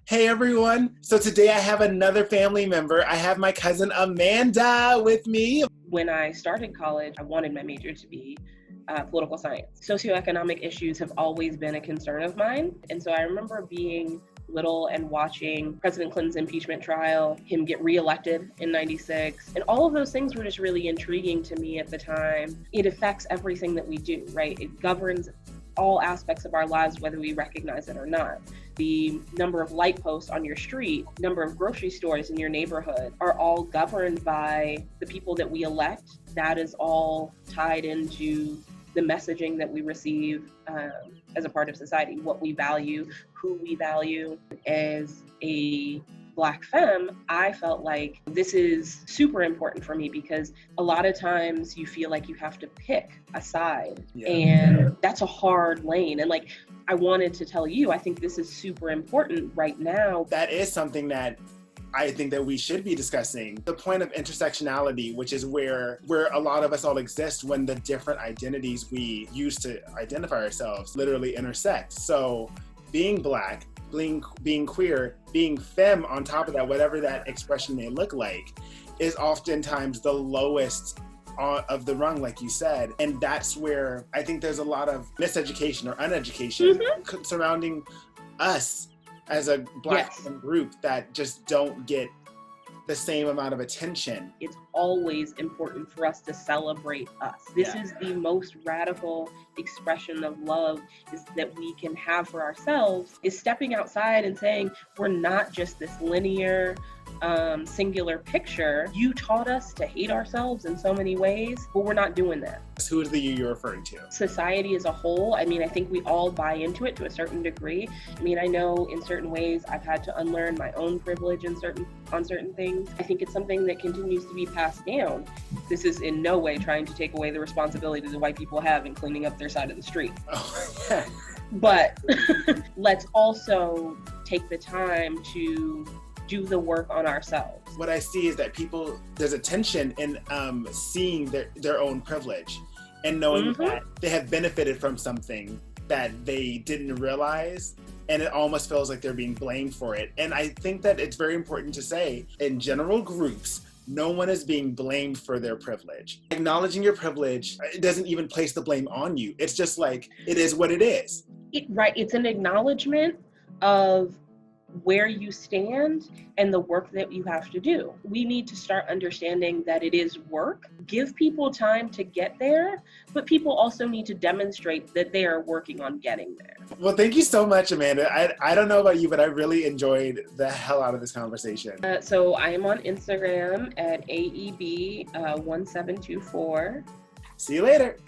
Hey everyone. So today I have another family member. I have my cousin Amanda with me. When I started college, I wanted my major to be political science. Socioeconomic issues have always been a concern of mine. And so I remember being little and watching President Clinton's impeachment trial, him get reelected in 96. And all of those things were just really intriguing to me at the time. It affects everything that we do, right? It governs all aspects of our lives, whether we recognize it or not. The number of light posts on your street, number of grocery stores in your neighborhood are all governed by the people that we elect. That is all tied into the messaging that we receive as a part of society, what we value, who we value. As a Black femme, I felt like this is super important for me because a lot of times you feel like you have to pick a side, and that's a hard lane. And like, I wanted to tell you, I think this is super important right now. That is something that I think that we should be discussing. The point of intersectionality, which is where a lot of us all exist when the different identities we use to identify ourselves literally intersect. So being Black, being queer, being femme on top of that, whatever that expression may look like, is oftentimes the lowest of the rung, like you said. And that's where I think there's a lot of miseducation or uneducation surrounding us as a Black group that just don't get the same amount of attention. It's always important for us to celebrate us. This is the most radical expression of love that we can have for ourselves, is stepping outside and saying, we're not just this linear, singular picture. You taught us to hate ourselves in so many ways, but we're not doing that. Who is the you you're referring to? Society as a whole. I mean, I think we all buy into it to a certain degree. I mean, I know in certain ways I've had to unlearn my own privilege on certain things. I think it's something that continues to be passed down. This is in no way trying to take away the responsibility that white people have in cleaning up their side of the street. Oh. But let's also take the time to do the work on ourselves. What I see is that there's a tension in seeing their own privilege and knowing that they have benefited from something that they didn't realize, and it almost feels like they're being blamed for it. And I think that it's very important to say, in general groups, no one is being blamed for their privilege. Acknowledging your privilege, it doesn't even place the blame on you. It's just like, it is what it is. It's an acknowledgement of where you stand and the work that you have to do. We need to start understanding that it is work. Give people time to get there, but people also need to demonstrate that they are working on getting there. Well, thank you so much, Amanda. I don't know about you, but I really enjoyed the hell out of this conversation. So I am on Instagram at AEB1724. See you later.